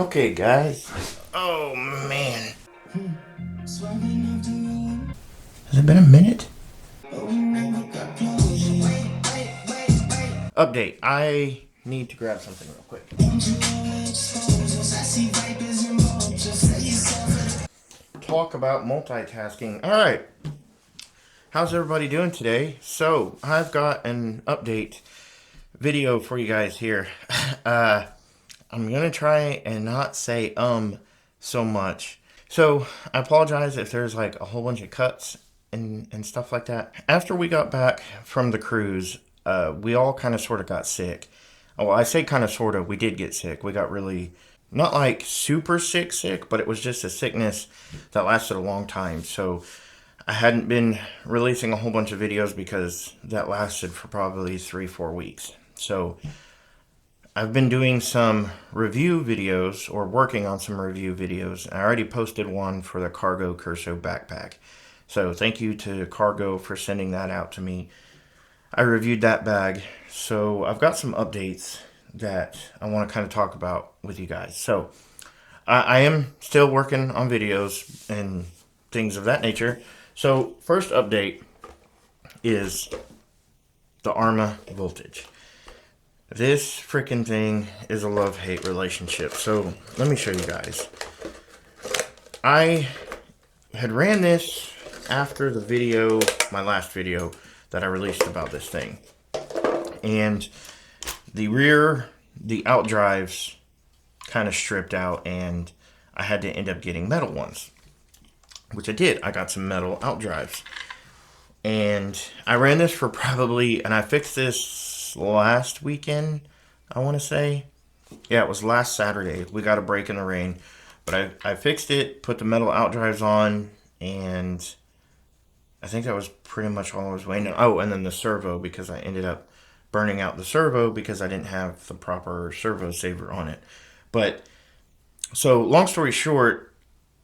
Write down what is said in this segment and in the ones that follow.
Okay, guys. Oh, man. Has it been a minute? Update. I need to grab something real quick. Talk about multitasking. Alright. How's everybody doing today? So, I've got an update video for you guys here. I'm going to try and not say so much. So, I apologize if there's like a whole bunch of cuts and stuff like that. After we got back from the cruise, we all kind of sort of got sick. Well, I say kind of sort of, we did get sick. We got really, not like super sick, but it was just a sickness that lasted a long time. So, I hadn't been releasing a whole bunch of videos because that lasted for probably 3-4 weeks. So, I've been doing some review videos, or working on some review videos. I already posted one for the Cargo Curso backpack. So thank you to Cargo for sending that out to me. I reviewed that bag. So I've got some updates that I want to kind of talk about with you guys. So I am still working on videos and things of that nature. So first update is the Arrma Voltage. This freaking thing is a love-hate relationship. So, let me show you guys. I had ran this after the video, my last video, that I released about this thing. And the outdrives kind of stripped out, and I had to end up getting metal ones. Which I did. I got some metal outdrives. And I ran this for probably, and I fixed this last weekend, I want to say. Yeah, it was last Saturday. We got a break in the rain. But I fixed it, put the metal outdrives on, and I think that was pretty much all I was waiting on. Oh, and then the servo, because I ended up burning out the servo because I didn't have the proper servo saver on it. But, so long story short,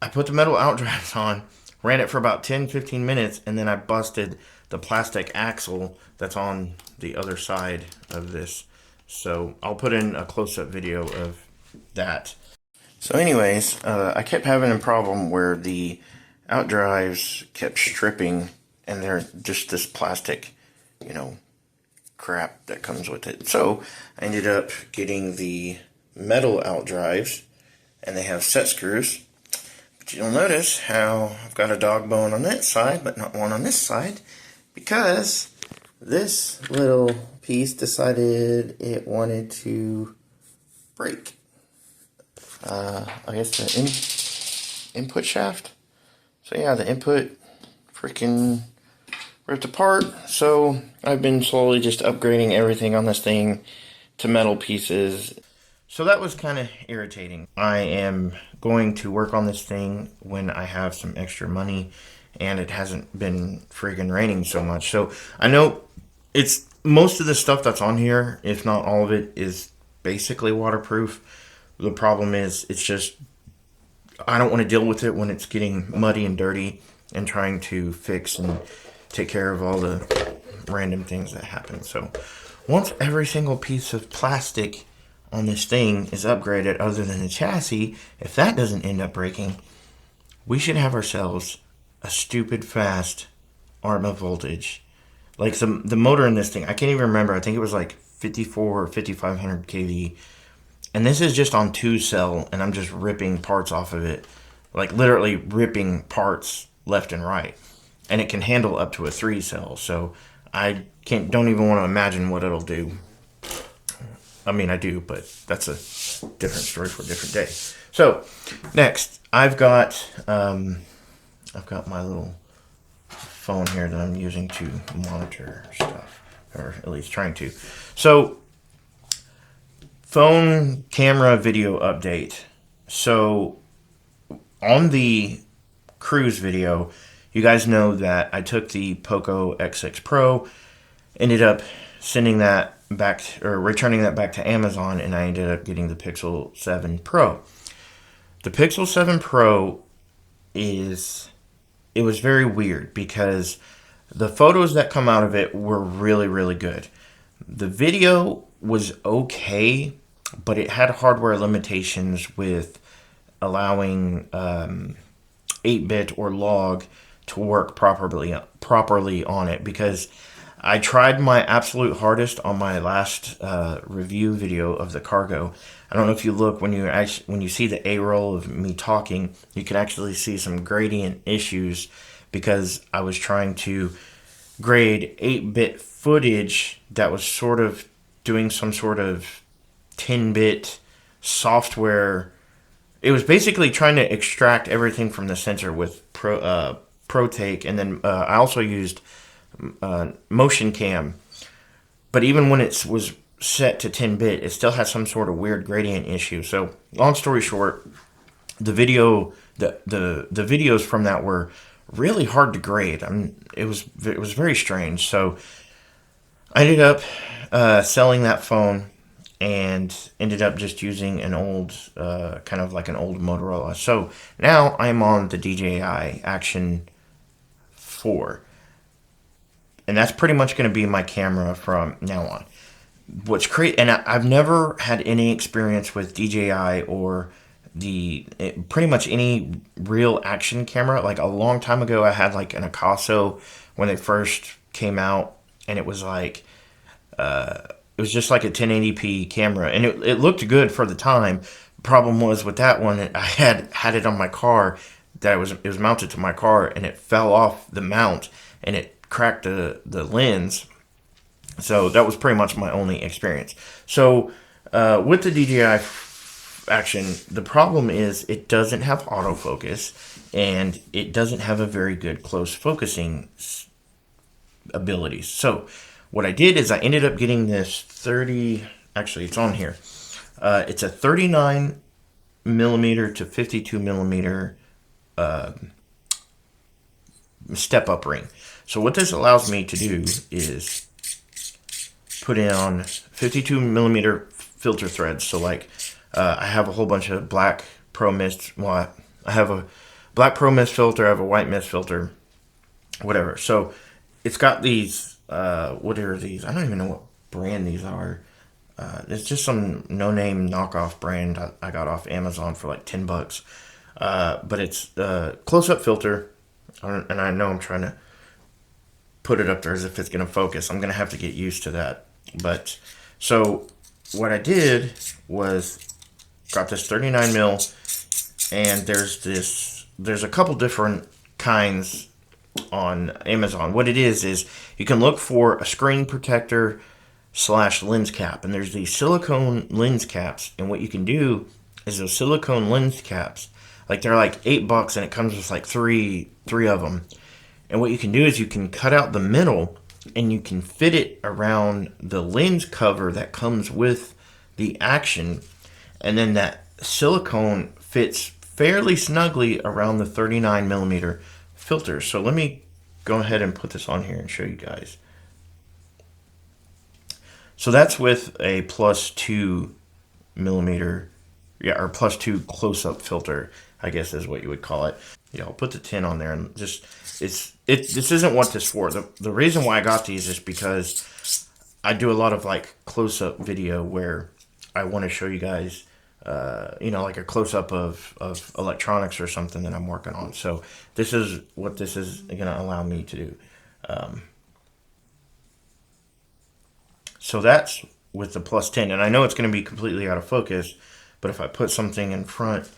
I put the metal outdrives on, ran it for about 10-15 minutes, and then I busted the plastic axle that's on the other side of this. So I'll put in a close-up video of that. So anyways, I kept having a problem where the outdrives kept stripping, and they're just this plastic, crap that comes with it. So I ended up getting the metal outdrives, and they have set screws. But you'll notice how I've got a dog bone on that side, but not one on this side, because this little piece decided it wanted to break. I guess the input shaft. So yeah, the input freaking ripped apart. So I've been slowly just upgrading everything on this thing to metal pieces. So that was kind of irritating. I am going to work on this thing when I have some extra money and it hasn't been friggin' raining so much. So I know it's most of the stuff that's on here, if not all of it, is basically waterproof. The problem is it's just I don't want to deal with it when it's getting muddy and dirty and trying to fix and take care of all the random things that happen. So once every single piece of plastic on this thing is upgraded other than the chassis, if that doesn't end up breaking, we should have ourselves a stupid fast Arrma Voltage. Like the motor in this thing, I can't even remember. I think it was like 54 or 5500 kV. And this is just on 2-cell, and I'm just ripping parts off of it. Like literally ripping parts left and right. And it can handle up to a 3-cell. So I don't even want to imagine what it'll do. I mean, I do, but that's a different story for a different day. So, next, I've got my little phone here that I'm using to monitor stuff, or at least trying to. So, phone camera video update. So, on the cruise video, you guys know that I took the Poco X6 Pro, ended up sending that back, or returning that back to Amazon, and I ended up getting the Pixel 7 Pro. The Pixel 7 Pro it was very weird because the photos that come out of it were really, really good. The video was okay. but it had hardware limitations with allowing 8-bit or log to work properly on it, because I tried my absolute hardest on my last review video of the Cargo. I don't know if you look when you see the A roll of me talking, you can actually see some gradient issues because I was trying to grade 8-bit footage that was sort of doing some sort of 10-bit software. It was basically trying to extract everything from the sensor with ProTake, and then I also used Motion Cam. But even when it was set to 10-bit, it still has some sort of weird gradient issue. So, long story short, the videos from that were really hard to grade. It was very strange. So, I ended up selling that phone and ended up just using an old, kind of like an old Motorola. So now I'm on the DJI Action 4. And that's pretty much going to be my camera from now on. What's crazy, and I've never had any experience with DJI or pretty much any real action camera. Like a long time ago, I had like an Akaso when they first came out, and it was like, it was just like a 1080p camera, and it looked good for the time. Problem was with that one, I had it on my car, that it was mounted to my car, and it fell off the mount, and it cracked the lens. So that was pretty much my only experience. So with the DJI Action, the problem is it doesn't have autofocus, and it doesn't have a very good close focusing abilities. So what I did is I ended up getting this 30, actually it's on here. It's a 39 millimeter to 52 millimeter step up ring. So what this allows me to do is put in on 52 millimeter filter threads. So like I have a whole bunch of black pro mist. Well, I have a black pro mist filter. I have a white mist filter, whatever. So it's got these, what are these? I don't even know what brand these are. It's just some no-name knockoff brand I got off Amazon for like $10. But it's a close-up filter, and I know I'm trying to put it up there as if it's going to focus. I'm going to have to get used to that. But so what I did was got this 39 mil, and there's a couple different kinds on Amazon. What it is you can look for a screen protector / lens cap, and there's these silicone lens caps, and what you can do is those silicone lens caps, like they're like $8, and it comes with like three of them. And what you can do is you can cut out the middle, and you can fit it around the lens cover that comes with the Action, and then that silicone fits fairly snugly around the 39 millimeter filter. So let me go ahead and put this on here and show you guys. So that's with a +2 millimeter, or +2 close-up filter, I guess is what you would call it. Yeah, I'll put the 10 on there, and just this isn't what this for. The reason why I got these is because I do a lot of like close-up video where I want to show you guys, like a close-up of electronics or something that I'm working on. So this is what this is going to allow me to do. So that's with the +10, and I know it's going to be completely out of focus, but if I put something in front,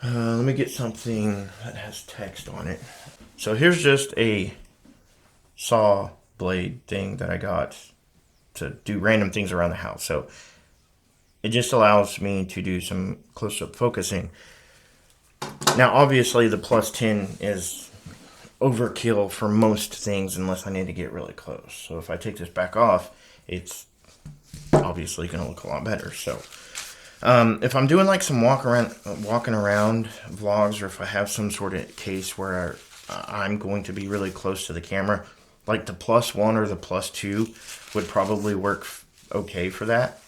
let me get something that has text on it. So here's just a saw blade thing that I got to do random things around the house. So it just allows me to do some close-up focusing. Now, obviously, the +10 is overkill for most things unless I need to get really close. So if I take this back off, it's obviously going to look a lot better. So if I'm doing like some walking around vlogs, or if I have some sort of case where I'm going to be really close to the camera, like the +1 or the +2 would probably work okay for that.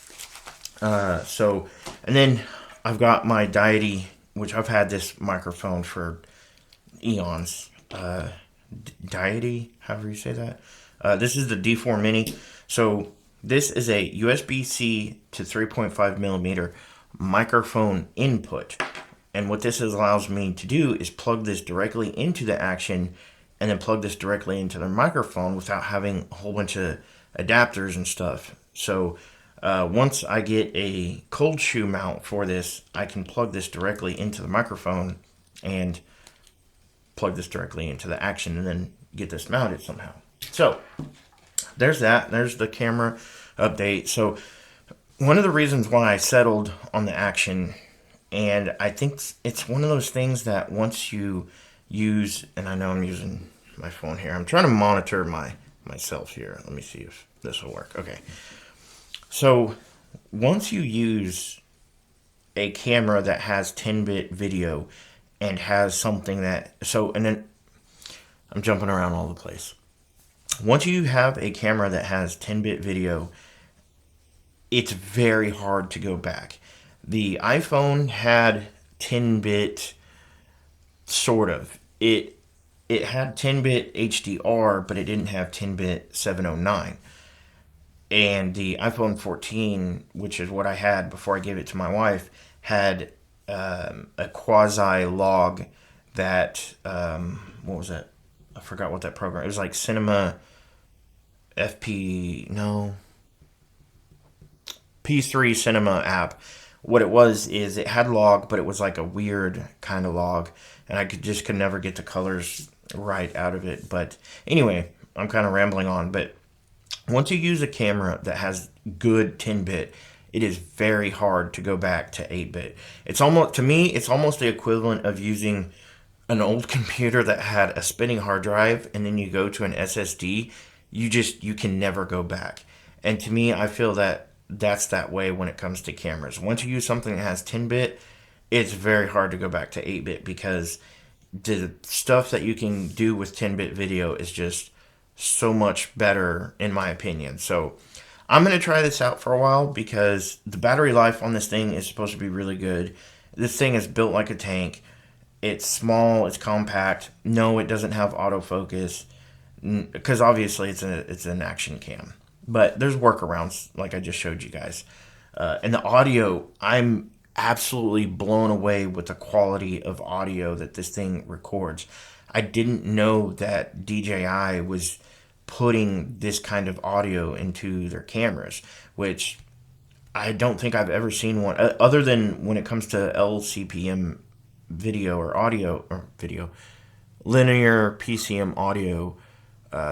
And then I've got my Deity, which I've had this microphone for eons. Deity, however you say that. This is the D4 Mini. So This is a USB-C to 3.5 millimeter microphone input. And what this allows me to do is plug this directly into the Action and then plug this directly into the microphone without having a whole bunch of adapters and stuff. So once I get a cold shoe mount for this, I can plug this directly into the microphone and plug this directly into the Action and then get this mounted somehow. So there's that. There's the camera update. So one of the reasons why I settled on the Action, and I think it's one of those things that once you use, and I know I'm using my phone here. I'm trying to monitor myself here. Let me see if this will work. Okay. So once you use a camera that has 10-bit video and has something that, and then I'm jumping around all the place. Once you have a camera that has 10-bit video, it's very hard to go back. The iPhone had 10-bit, sort of. It had 10-bit HDR, but it didn't have 10-bit 709. And the iPhone 14, which is what I had before I gave it to my wife, had a quasi-log that, what was that? I forgot what that program. It was like Cinema P3 Cinema app. What it was is it had log, but it was like a weird kind of log, and I could never get the colors right out of it. But anyway, I'm kind of rambling on. But once you use a camera that has good 10-bit, it is very hard to go back to 8-bit. It's almost, to me, it's almost the equivalent of using an old computer that had a spinning hard drive, and then you go to an SSD. You can never go back. And to me, I feel that that's that way when it comes to cameras. Once you use something that has 10-bit, it's very hard to go back to 8-bit because the stuff that you can do with 10-bit video is just so much better, in my opinion. So I'm going to try this out for a while because the battery life on this thing is supposed to be really good. This thing is built like a tank. It's small, it's compact. No, it doesn't have autofocus because obviously it's an Action cam. But there's workarounds like I just showed you guys. And the audio, I'm absolutely blown away with the quality of audio that this thing records. I didn't know that DJI was putting this kind of audio into their cameras, which I don't think I've ever seen one other than when it comes to LCPM video or audio or video, linear PCM audio,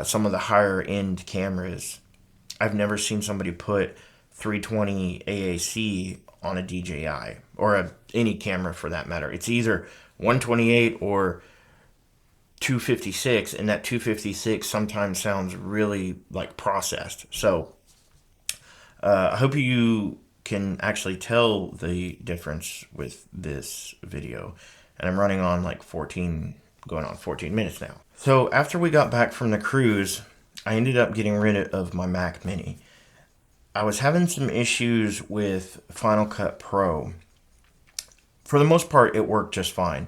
some of the higher end cameras. I've never seen somebody put 320 AAC on a DJI or any camera for that matter. It's either 128 or 256, and that 256 sometimes sounds really like processed. So I hope you can actually tell the difference with this video. And I'm running on like 14 minutes now. So after we got back from the cruise, I ended up getting rid of my Mac Mini. I was having some issues with Final Cut Pro. For the most part, it worked just fine.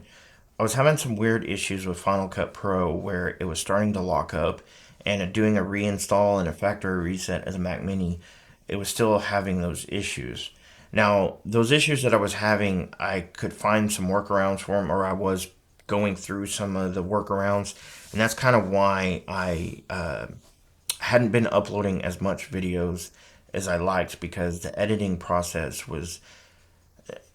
I was having some weird issues with Final Cut Pro where it was starting to lock up, and doing a reinstall and a factory reset as a Mac Mini, it was still having those issues. Now, those issues that I was having, I could find some workarounds for them, or I was going through some of the workarounds, and that's kind of why I hadn't been uploading as much videos as I liked, because the editing process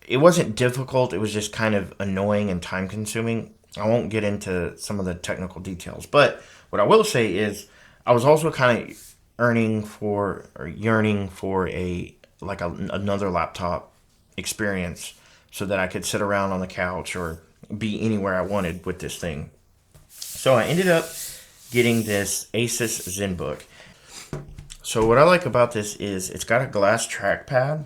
it wasn't difficult, it was just kind of annoying and time consuming. I won't get into some of the technical details, but what I will say is I was also kind of yearning for another laptop experience so that I could sit around on the couch or be anywhere I wanted with this thing. So I ended up getting this Asus ZenBook. So what I like about this is it's got a glass trackpad,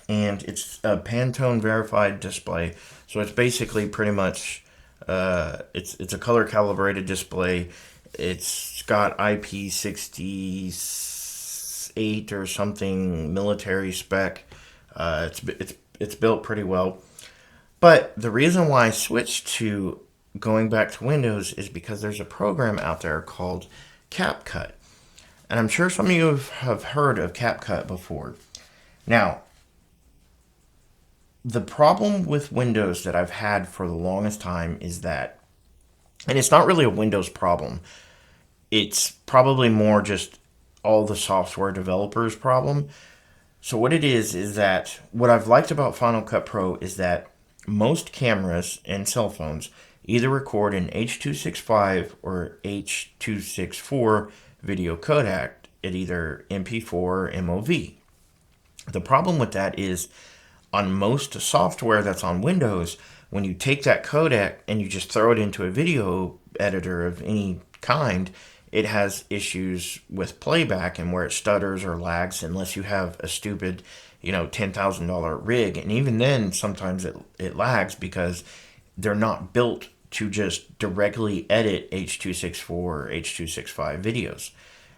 and it's a Pantone verified display. So it's basically pretty much it's a color calibrated display. It's got IP68 or something military spec. It's built pretty well. But the reason why I switched to going back to Windows is because there's a program out there called CapCut. And I'm sure some of you have heard of CapCut before. Now, the problem with Windows that I've had for the longest time is that, and it's not really a Windows problem, it's probably more just all the software developers' problem. So what it is that what I've liked about Final Cut Pro is that most cameras and cell phones either record in H.265 or H.264 video codec at either MP4 or MOV. The problem with that is on most software that's on Windows, when you take that codec and you just throw it into a video editor of any kind, it has issues with playback and where it stutters or lags unless you have a stupid, $10,000 rig. And even then, sometimes it lags because they're not built to just directly edit H.264 or H.265 videos.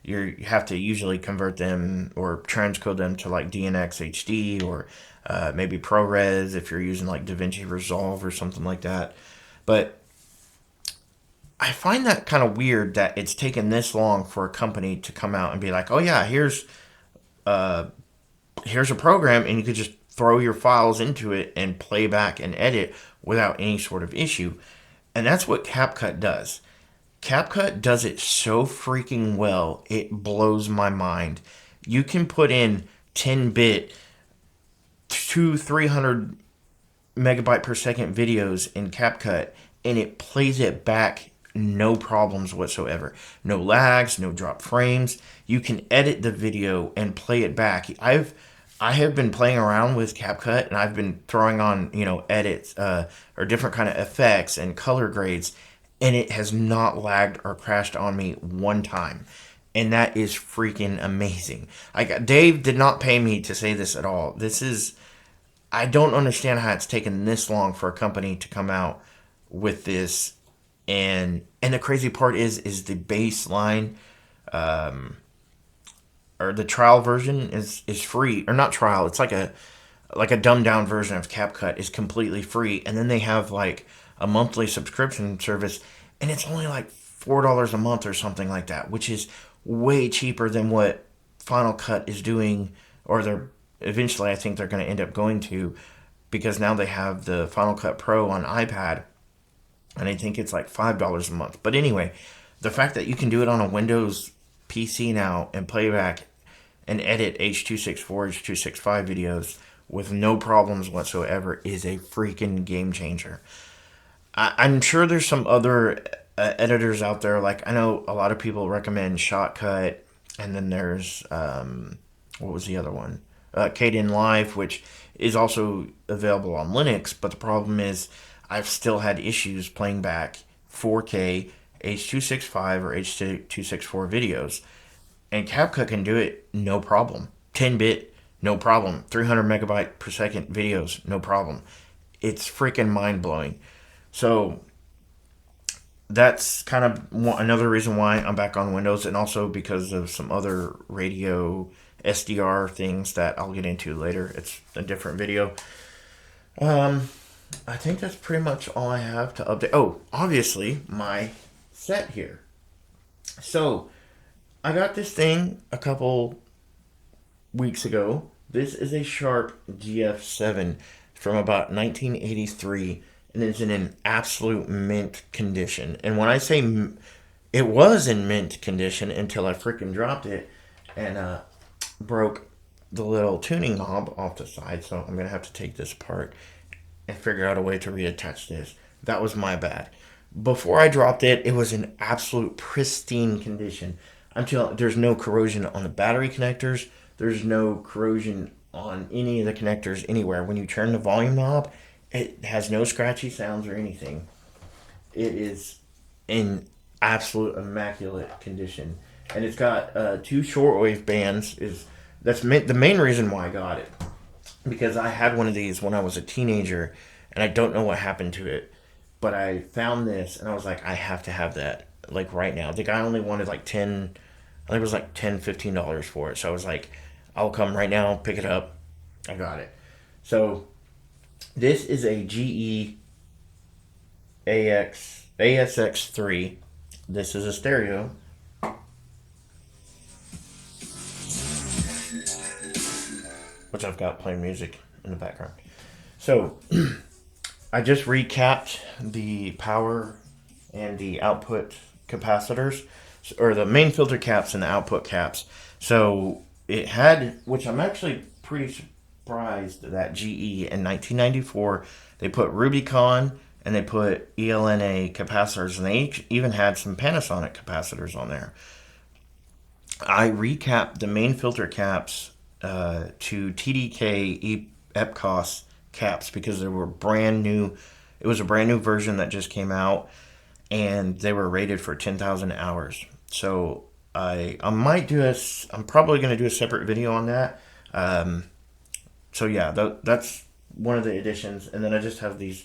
You have to usually convert them or transcode them to like DNX HD or maybe ProRes if you're using like DaVinci Resolve or something like that. But I find that kind of weird that it's taken this long for a company to come out and be like, oh yeah, here's a program and you could just throw your files into it and play back and edit without any sort of issue. And that's what CapCut does. CapCut does it so freaking well, it blows my mind. You can put in 10-bit to 300 megabyte per second videos in CapCut and it plays it back no problems whatsoever. No lags, no drop frames. You can edit the video and play it back. I have been playing around with CapCut and I've been throwing on, edits or different kind of effects and color grades, and it has not lagged or crashed on me one time. And that is freaking amazing. Dave did not pay me to say this at all. I don't understand how it's taken this long for a company to come out with this. And the crazy part is the baseline, or the trial version is free, or not trial. It's like a dumbed down version of CapCut is completely free, and then they have like a monthly subscription service, and it's only like $4 a month or something like that, which is way cheaper than what Final Cut is doing, or eventually I think they're going to end up going to, because now they have the Final Cut Pro on iPad. And I think it's like $5 a month. But anyway, the fact that you can do it on a Windows PC now and play back and edit H.264, H.265 videos with no problems whatsoever is a freaking game changer. I'm sure there's some other editors out there. Like, I know a lot of people recommend Shotcut. And then there's, what was the other one? Kdenlive, which is also available on Linux. But the problem is, I've still had issues playing back 4K H.265 or H.264 videos. And CapCut can do it no problem. 10-bit, no problem. 300 megabyte per second videos, no problem. It's freaking mind-blowing. So that's kind of another reason why I'm back on Windows, and also because of some other radio SDR things that I'll get into later. It's a different video. I think that's pretty much all I have to update. Oh, obviously, my set here. So, I got this thing a couple weeks ago. This is a Sharp GF7 from about 1983, and it's in an absolute mint condition. And when I say it was in mint condition until I freaking dropped it and broke the little tuning knob off the side, so I'm going to have to take this apart and figure out a way to reattach this. That was my bad. Before I dropped it, it was in absolute pristine condition. Until there's no corrosion on the battery connectors. There's no corrosion on any of the connectors anywhere. When you turn the volume knob, it has no scratchy sounds or anything. It is in absolute immaculate condition. And it's got 2 shortwave bands. That's the main reason why I got it. Because I had one of these when I was a teenager, and I don't know what happened to it. But I found this, and I was like, I have to have that, like, right now. The guy only wanted, like, I think it was, like, $15 for it. So I was like, I'll come right now, pick it up. I got it. So, this is a GE ASX3. This is a stereo. which I've got playing music in the background. So I just recapped the power and the output capacitors, or the main filter caps and the output caps. So it had, which I'm actually pretty surprised that GE in 1994, they put Rubicon and they put ELNA capacitors, and they even had some Panasonic capacitors on there. I recapped the main filter caps to TDK EPCOS caps because they were brand new. It was a brand new version that just came out, and they were rated for 10,000 hours. So I might do I'm probably going to do a separate video on that. So yeah, that's one of the additions. And then I just have these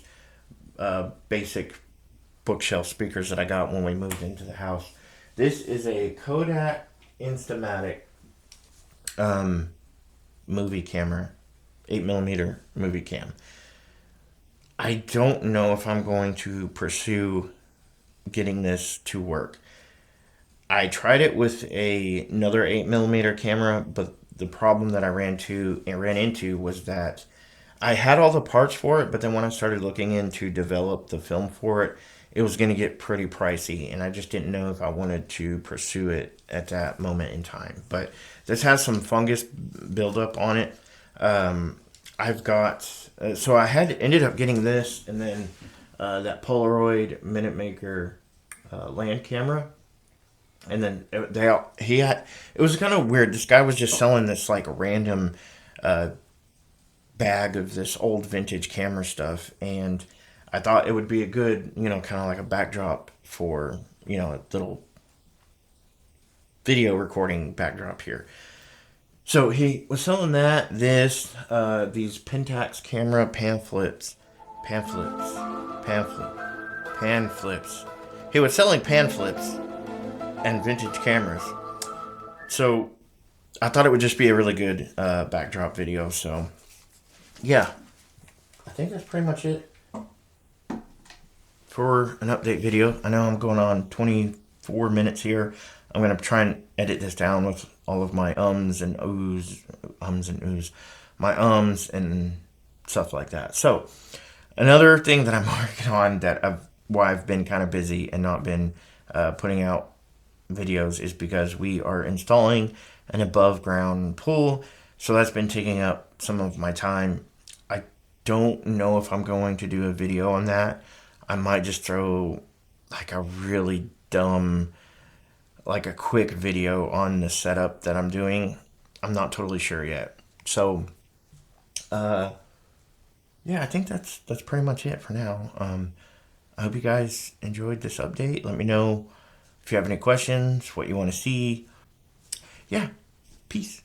basic bookshelf speakers that I got when we moved into the house. This is a Kodak Instamatic movie camera, 8mm movie cam. I don't know if I'm going to pursue getting this to work. I tried it with another 8mm camera, but the problem that I ran into was that I had all the parts for it, but then when I started looking into develop the film for it, it was going to get pretty pricey, and I just didn't know if I wanted to pursue it at that moment in time. But this has some fungus buildup on it. I've got, so I had ended up getting this, and then that Polaroid Minute Maker land camera. And then it was kind of weird. This guy was just selling this like random bag of this old vintage camera stuff, and I thought it would be a good, kind of like a backdrop for, a little video recording backdrop here. So he was selling these Pentax camera pamphlets. He was selling pamphlets and vintage cameras. So I thought it would just be a really good backdrop video. So yeah, I think that's pretty much it for an update video. I know I'm going on 24 minutes here. I'm going to try and edit this down with all of my ums and oohs, my ums and stuff like that. So another thing that I'm working on why I've been kind of busy and not been putting out videos is because we are installing an above ground pool. So that's been taking up some of my time. I don't know if I'm going to do a video on that. I might just throw like a really dumb, like a quick video on the setup that I'm doing. I'm not totally sure yet. So, yeah, I think that's pretty much it for now. I hope you guys enjoyed this update. Let me know if you have any questions, what you want to see. Yeah, peace.